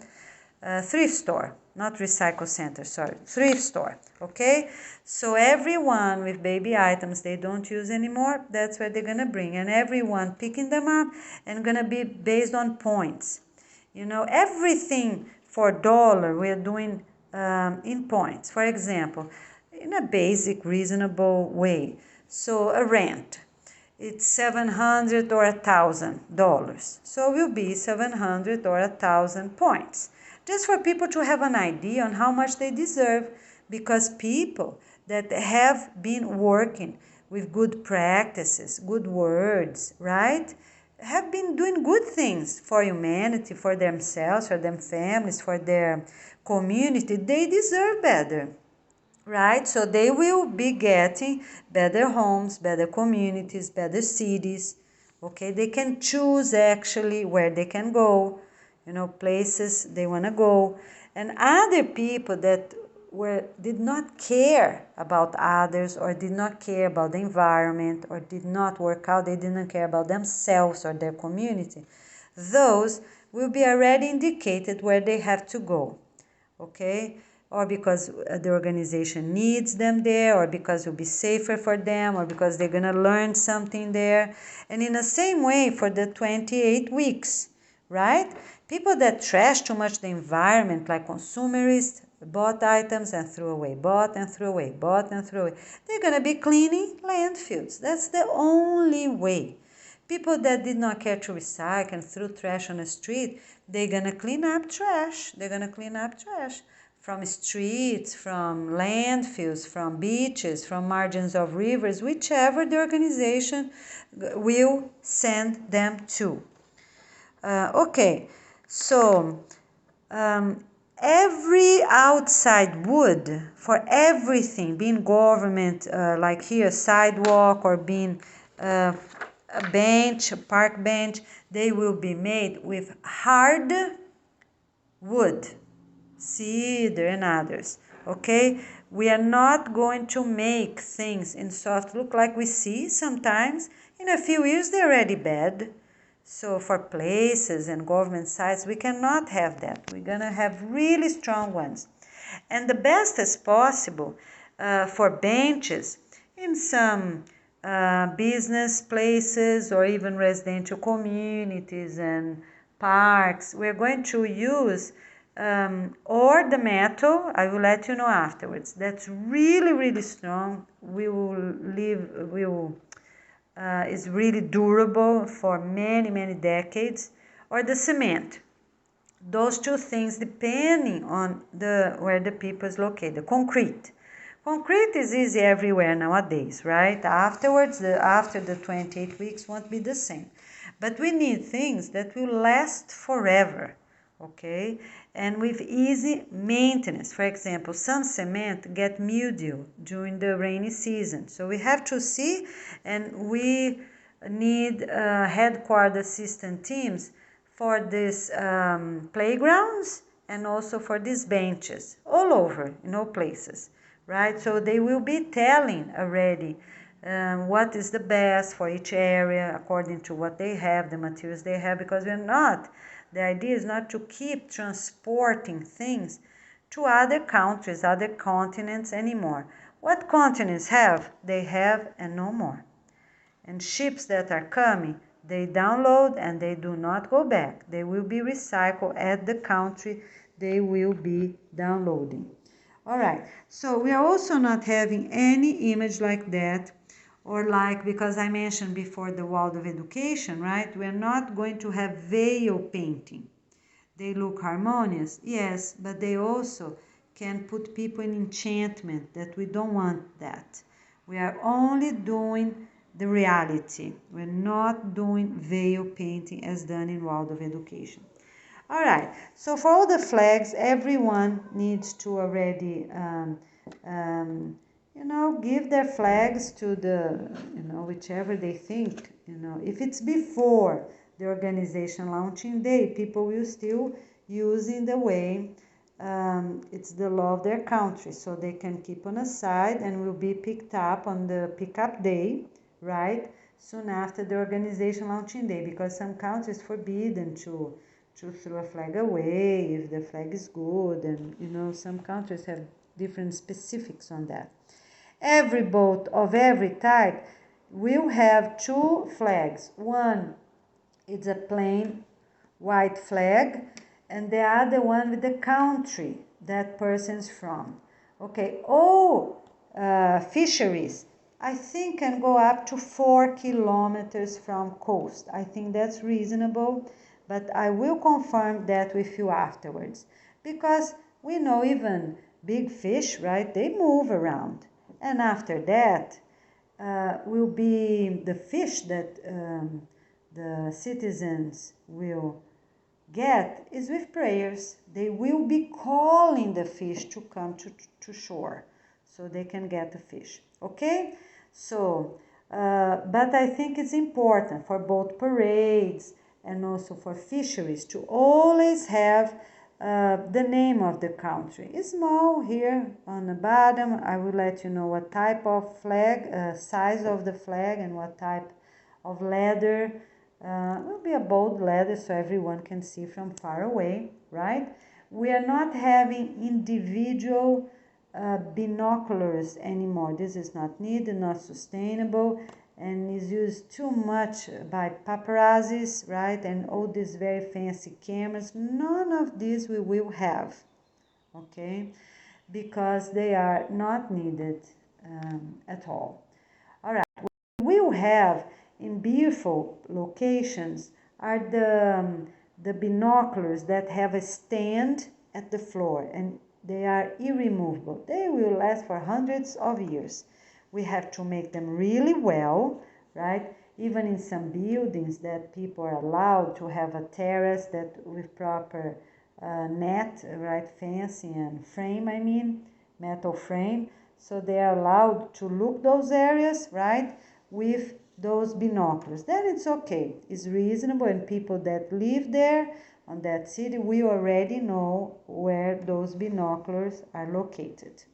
thrift store, not recycle center, sorry, thrift store. Okay, so everyone with baby items they don't use anymore, that's where they're gonna bring, and everyone picking them up and gonna be based on points. Everything for dollar we're doing in points. For example, in a basic, reasonable way. So a rent, it's $700 or $1,000. So it will be 700 or 1,000 points. Just for people to have an idea on how much they deserve, because people that have been working with good practices, good words, right? Have been doing good things for humanity, for themselves, for their families, for their community, they deserve better, right? So they will be getting better homes, better communities, better cities. Okay, they can choose actually where they can go, places they want to go. And other people that did not care about others, or did not care about the environment, or did not work out, they didn't care about themselves or their community, those will be already indicated where they have to go. Okay, or because the organization needs them there, or because it will be safer for them, or because they're going to learn something there. And in the same way for the 28 weeks, right? People that trash too much the environment, like consumerists, bought items and threw away, bought and threw away, bought and threw away, they're going to be cleaning landfills. That's the only way. People that did not care to recycle and threw trash on the street, they're going to clean up trash. They're going to clean up trash from streets, from landfills, from beaches, from margins of rivers, whichever the organization will send them to. Okay, so every outside wood for everything, being government, like here, sidewalk, or being a bench, a park bench, they will be made with hard wood, cedar and others. Okay, we are not going to make things in soft look like we see sometimes. In a few years they're already bad. So for places and government sites, we cannot have that. We're gonna have really strong ones. And the best as possible for benches in some business places or even residential communities and parks. We're going to use or the metal. I will let you know afterwards. That's really, really strong. Is really durable for many, many decades, or the cement. Those two things depending on where the people is located. Concrete is easy everywhere nowadays, right? After the 28 weeks won't be the same. But we need things that will last forever, okay? And with easy maintenance. For example, some cement get mildew during the rainy season. So we have to see, and we need headquarter assistant teams for these playgrounds and also for these benches all over in all places, right? So they will be telling already what is the best for each area according to what they have, the materials they have, because the idea is not to keep transporting things to other countries, other continents anymore. What continents have, they have and no more. And ships that are coming, they download and they do not go back. They will be recycled at the country they will be downloading. All right, so we are also not having any image like that, or like, because I mentioned before the world of education, right? We're not going to have veil painting. They look harmonious, yes, but they also can put people in enchantment, that we don't want that. We are only doing the reality. We're not doing veil painting as done in world of education. All right, so for all the flags, everyone needs to already, give their flags to whichever they think, if it's before the organization launching day, people will still use in the way it's the law of their country, so they can keep on a side and will be picked up on the pickup day, right? Soon after the organization launching day, because some countries forbidden to throw a flag away if the flag is good, and some countries have different specifics on that. Every boat of every type will have two flags. One is a plain white flag, and the other one with the country that person's from. Okay, all fisheries, I think, can go up to 4 kilometers from coast. I think that's reasonable, but I will confirm that with you afterwards, because we know even big fish, right, they move around. And after that will be the fish that the citizens will get is with prayers. They will be calling the fish to come to shore so they can get the fish. Okay? So, but I think it's important for both parades and also for fisheries to always have the name of the country. It's small here on the bottom. I will let you know what type of flag, size of the flag, and what type of leather. It will be a bold leather so everyone can see from far away, right? We are not having individual binoculars anymore. This is not needed, not sustainable, and is used too much by paparazzis, right? And all these very fancy cameras. None of these we will have, okay? Because they are not needed at all. All right, we will have in beautiful locations are the binoculars that have a stand at the floor, and they are irremovable. They will last for hundreds of years. We have to make them really well, right? Even in some buildings that people are allowed to have a terrace that with proper net, right, fence and frame, I mean, metal frame. So they are allowed to look those areas, right, with those binoculars. Then it's okay, it's reasonable, and people that live there on that city, we already know where those binoculars are located.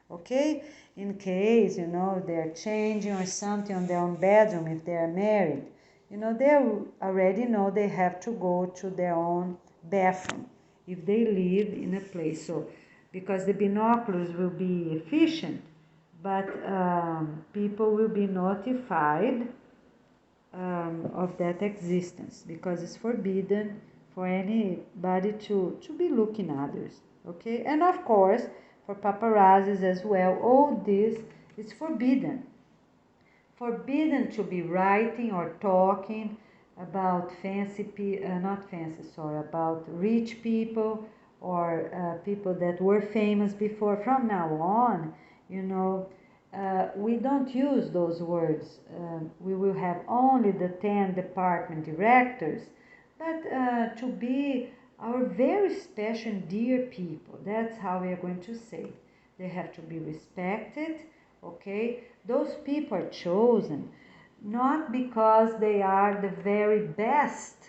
Okay, in case, you know, they're changing or something on their own bedroom, if they're married, you know, they already know they have to go to their own bathroom if they live in a place. So because the binoculars will be efficient, but people will be notified of that existence, because it's forbidden for anybody to be looking others. Okay, and of course for paparazzis as well, all this is forbidden. Forbidden to be writing or talking about about rich people or people that were famous before. From now on, you know, we don't use those words. We will have only the 10 department directors, but to be our very special and dear people. That's how we are going to say. They have to be respected, okay? Those people are chosen not because they are the very best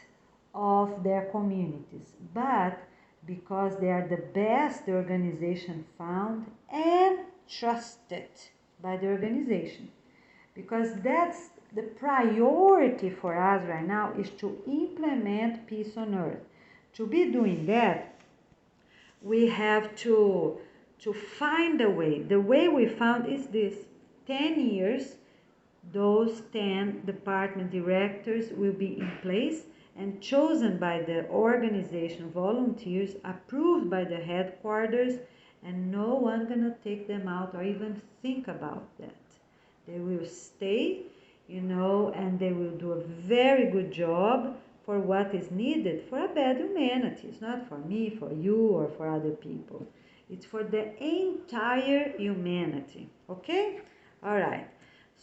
of their communities, but because they are the best the organization found and trusted by the organization. Because that's the priority for us right now, is to implement peace on earth. To be doing that, we have to find a way. The way we found is this: 10 years, those 10 department directors will be in place and chosen by the organization volunteers, approved by the headquarters, and no one gonna take them out or even think about that. They will stay, you know, and they will do a very good job for what is needed for a better humanity. It's not for me, for you, or for other people. It's for the entire humanity. Okay? All right.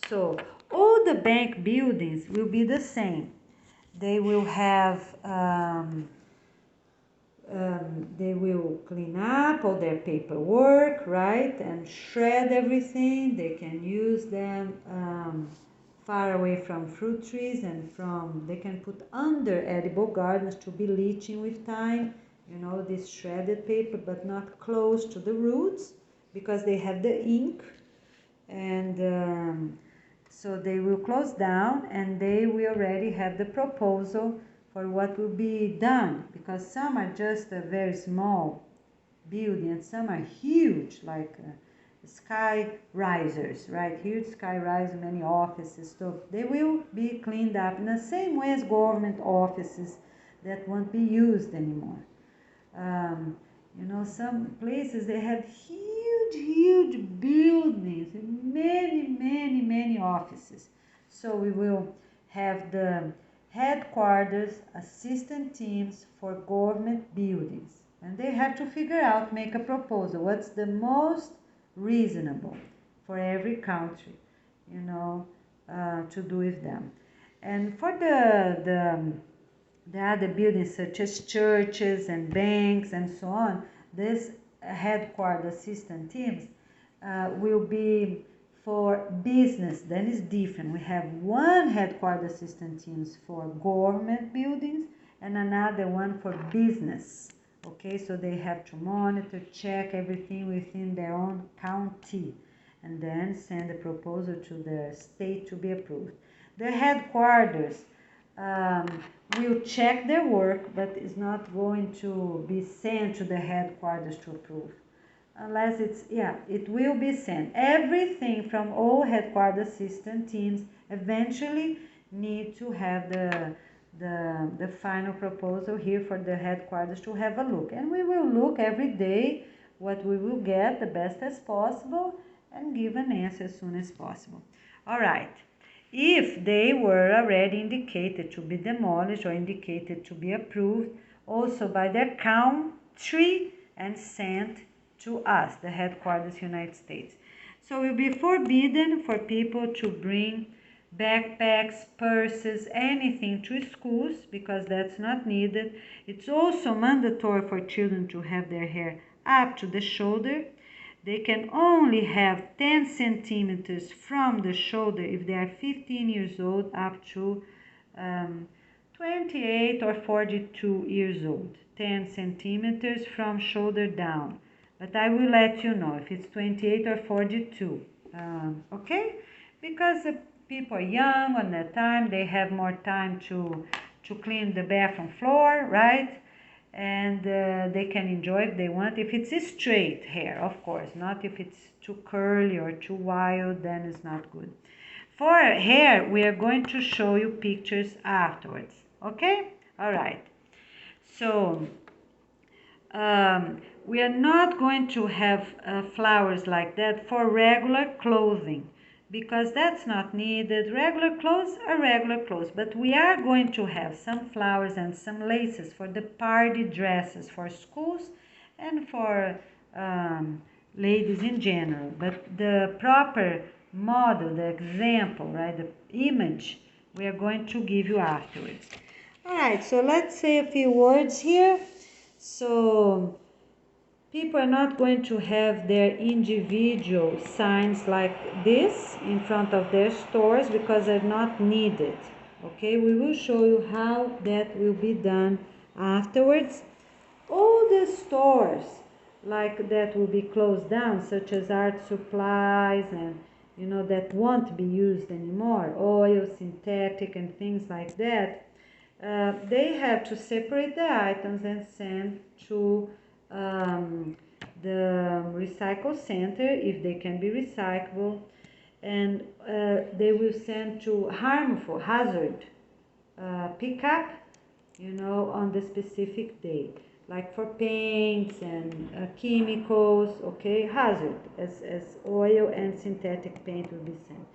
So all the bank buildings will be the same. They will have they will clean up all their paperwork, right, and shred everything. They can use them far away from fruit trees, and they can put under edible gardens to be leaching with time, you know, this shredded paper, but not close to the roots, because they have the ink. And so they will close down, and they will already have the proposal for what will be done, because some are just a very small building and some are huge, like sky risers, right? Huge sky risers, many offices. So they will be cleaned up in the same way as government offices that won't be used anymore. You know, some places they have huge buildings, many offices. So we will have the headquarters assistant teams for government buildings, and they have to figure out, make a proposal, what's the most reasonable for every country, you know, to do with them. And for the other buildings, such as churches and banks and so on, this headquarters assistant teams will be for business. Then it's different. We have one headquarters assistant teams for government buildings and another one for business. Okay, so they have to monitor, check everything within their own county, and then send a proposal to the state to be approved. The headquarters will check their work, but is not going to be sent to the headquarters to approve. Unless it will be sent. Everything from all headquarters assistant teams eventually need to have the final proposal here for the headquarters to have a look. And we will look every day what we will get the best as possible and give an answer as soon as possible. All right. If they were already indicated to be demolished or indicated to be approved also by their country and sent to us, the headquarters United States. So it will be forbidden for people to bring backpacks, purses, anything to schools because that's not needed. It's also mandatory for children to have their hair up to the shoulder. They can only have 10 centimeters from the shoulder if they are 15 years old up to 28 or 42 years old. 10 centimeters from shoulder down. But I will let you know if it's 28 or 42. Okay? Because people are young on that time, they have more time to clean the bathroom floor, right? And they can enjoy if they want. If it's straight hair, of course, not if it's too curly or too wild, then it's not good. For hair, we are going to show you pictures afterwards, okay? All right. So, we are not going to have flowers like that for regular clothing because that's not needed. Regular clothes are regular clothes, but we are going to have some flowers and some laces for the party dresses for schools and for ladies in general. But the proper model, the example, right, the image, we are going to give you afterwards. All right, so let's say a few words here. So people are not going to have their individual signs like this in front of their stores because they're not needed. Okay, we will show you how that will be done afterwards. All the stores like that will be closed down, such as art supplies and that won't be used anymore, oil, synthetic and things like that. They have to separate the items and send to the recycle center if they can be recyclable, and they will send to harmful hazard pickup on the specific day, like for paints and chemicals, okay, hazard as oil and synthetic paint will be sent.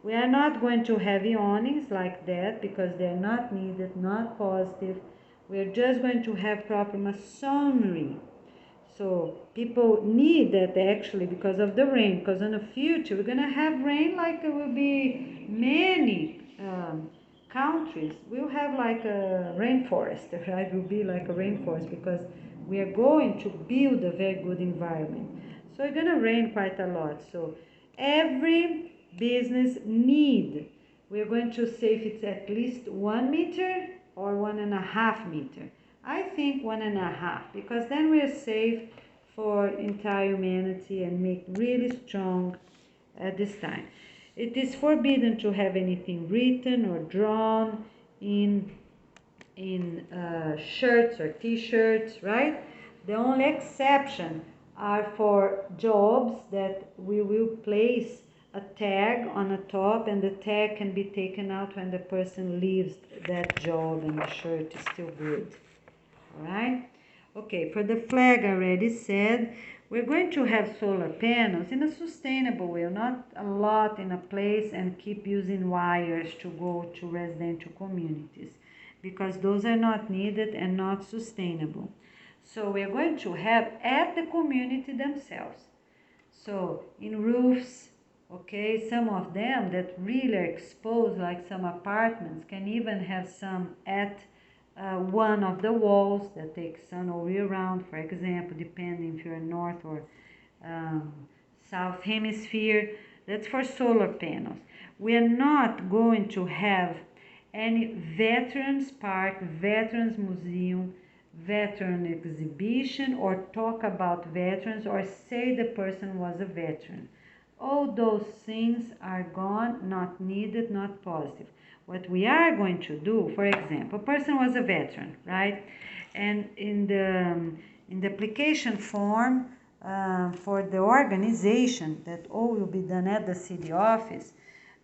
We are not going to have awnings like that because they're not needed, not positive. We're just going to have proper masonry. So people need that actually because of the rain, because in the future we're going to have rain like there will be many countries. We'll have like a rainforest, right? It will be like a rainforest because we are going to build a very good environment. So it's going to rain quite a lot. So every business need, we're going to say if it's at least 1 meter or 1.5 meter. I think 1.5 because then we're safe for entire humanity and make really strong at this time. It is forbidden to have anything written or drawn in shirts or t-shirts, right? The only exception are for jobs that we will place a tag on the top and the tag can be taken out when the person leaves that job and the shirt is still good. All right? Okay, for the flag I already said, we're going to have solar panels in a sustainable way, not a lot in a place and keep using wires to go to residential communities because those are not needed and not sustainable. So we're going to have at the community themselves. So in roofs, okay, some of them that really are exposed, like some apartments, can even have some at one of the walls that takes sun all year round, for example, depending if you're north or south hemisphere. That's for solar panels. We are not going to have any veterans park, veterans museum, veteran exhibition, or talk about veterans or say the person was a veteran. All those things are gone, not needed, not positive. What we are going to do, for example, a person was a veteran, right? And in the application form for the organization, that all will be done at the city office,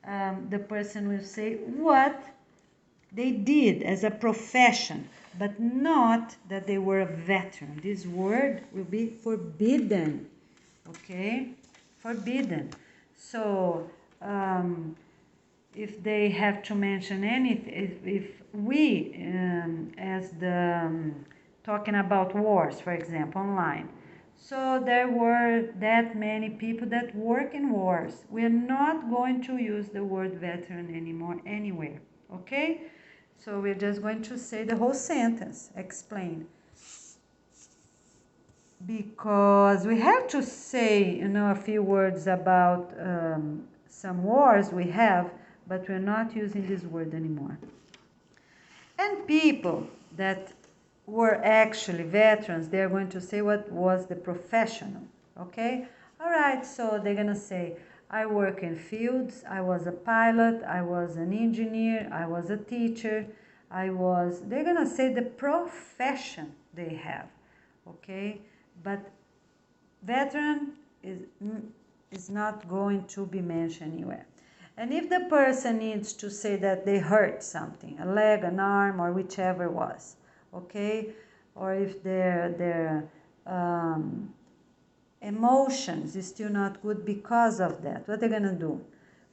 the person will say what they did as a profession, but not that they were a veteran. This word will be forbidden, okay? Forbidden. So if they have to mention anything, if we, as the talking about wars, for example, online. So there were that many people that work in wars. We're not going to use the word veteran anymore anywhere, okay? So we're just going to say the whole sentence, explain. Because we have to say, a few words about some wars we have, but we're not using this word anymore. And people that were actually veterans, they're going to say what was the professional, okay? All right, so they're gonna say, I work in fields, I was a pilot, I was an engineer, I was a teacher, they're gonna say the profession they have, okay? But veteran is not going to be mentioned anywhere. And if the person needs to say that they hurt something, a leg, an arm, or whichever was, okay, or if their emotions is still not good because of that, what they're gonna do?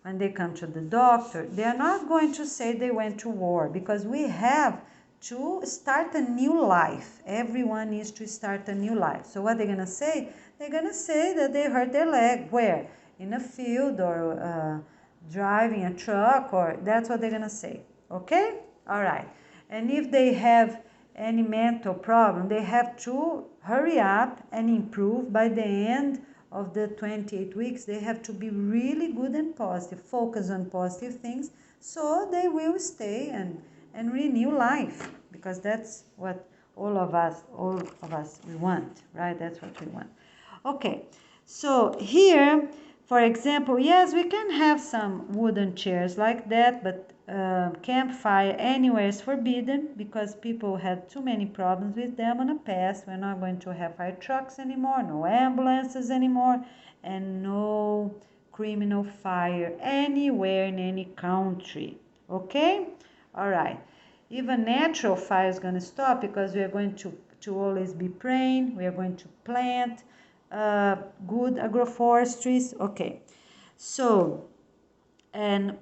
When they come to the doctor, they are not going to say they went to war, because we have to start a new life. Everyone needs to start a new life. So what they're gonna say? They're gonna say that they hurt their leg. Where? In a field, or driving a truck, or that's what they're gonna say, okay? All right. And if they have any mental problem, they have to hurry up and improve. By the end of the 28 weeks, they have to be really good and positive, focus on positive things, so they will stay and renew life, because that's what all of us we want, right? That's what we want. Okay, so here, for example, yes, we can have some wooden chairs like that, but campfire anywhere is forbidden, because people had too many problems with them in the past. We're not going to have fire trucks anymore, no ambulances anymore, and no criminal fire anywhere in any country, okay? All right. Even natural fire is going to stop, because we are going to always be praying. We are going to plant good agroforestries. Okay, so, and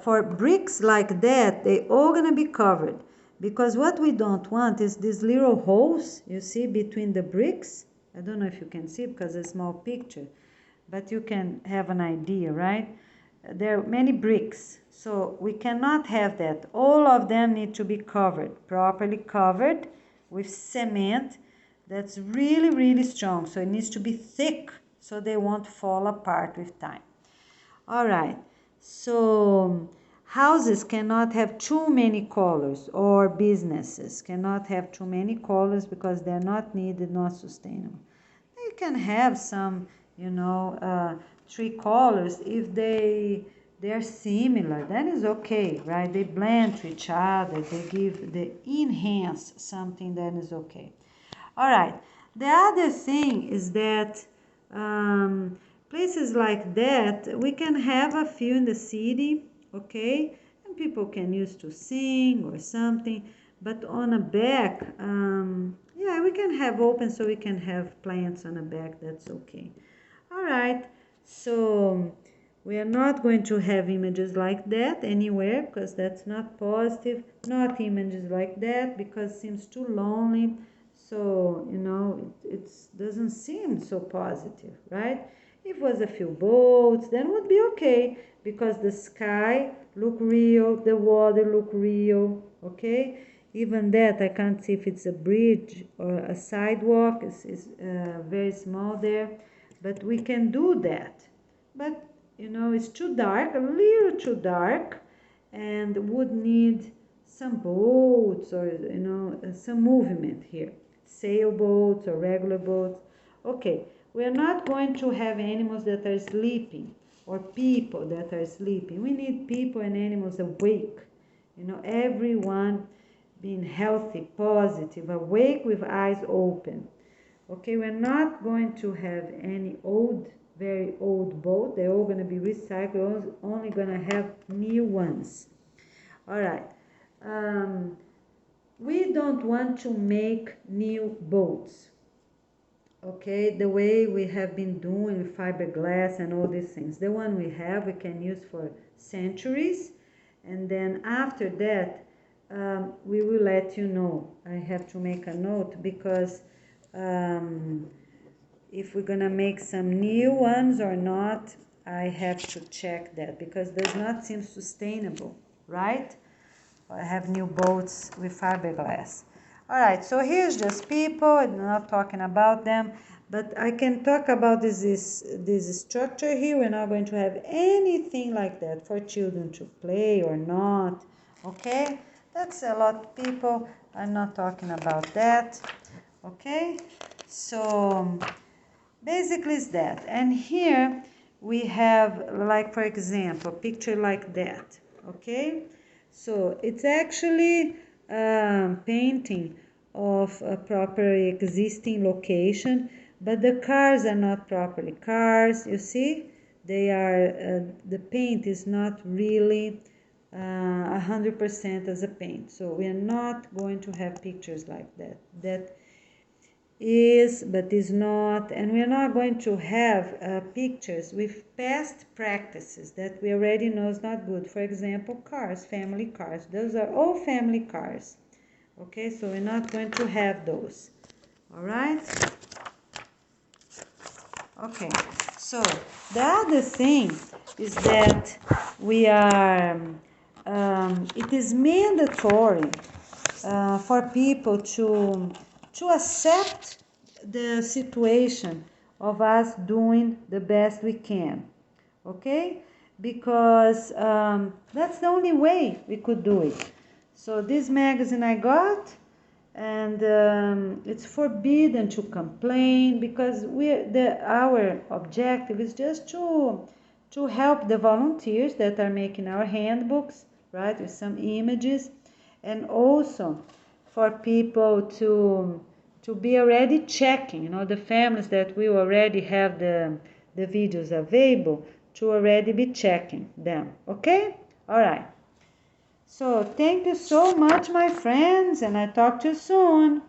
for bricks like that, they all gonna be covered, because what we don't want is these little holes you see between the bricks. I don't know if you can see, because it's a small picture, but you can have an idea, right? There are many bricks, so we cannot have that. All of them need to be covered, properly covered with cement that's really, really strong. So it needs to be thick, so they won't fall apart with time. All right, so houses cannot have too many colors, or businesses cannot have too many colors, because they're not needed, not sustainable. They can have some, 3 colors if they're similar, then is okay, right? They blend to each other, they enhance something, then is okay. All right, the other thing is that places like that, we can have a few in the city, okay, and people can use to sing or something, but on a back, yeah, we can have open, so we can have plants on the back, that's okay. All right, so we are not going to have images like that anywhere, because that's not positive, not images like that, because it seems too lonely. So, it doesn't seem so positive, right? If it was a few boats, then it would be okay, because the sky look real, the water look real, okay? Even that, I can't see if it's a bridge or a sidewalk. It's very small there, but we can do that. But, it's too dark, a little too dark, and would need some boats, or, some movement here. Sailboats or regular boats. Okay, we are not going to have animals that are sleeping, or people that are sleeping. We need people and animals awake. Everyone being healthy, positive, awake with eyes open. Okay, we're not going to have any very old boat. They're all going to be recycled. We're only going to have new ones. All right. We don't want to make new boats, okay, the way we have been doing with fiberglass and all these things. The one we have, we can use for centuries, and then after that, we will let you know. I have to make a note, because If we're gonna make some new ones or not, I have to check that, because it does not seem sustainable, right? I have new boats with fiberglass. All right, so here's just people. I'm not talking about them, but I can talk about this structure here. We're not going to have anything like that for children to play or not, okay? That's a lot of people. I'm not talking about that, okay? So basically it's that. And here we have, like, for example, a picture like that, okay? So it's actually painting of a proper existing location, but the cars are not properly cars, you see? They are, the paint is not really 100% as a paint. So we are not going to have pictures like that. That is but is not, and we're not going to have pictures with past practices that we already know is not good. For example, cars, family cars, those are all family cars, okay? So we're not going to have those. All right, okay. So the other thing is that we are it is mandatory for people to accept the situation of us doing the best we can, okay? Because that's the only way we could do it. So this magazine I got, and it's forbidden to complain, because our objective is just to help the volunteers that are making our handbooks, right, with some images, and also for people to be already checking, the families that will already have the videos available, to already be checking them, okay? All right. So thank you so much, my friends, and I talk to you soon.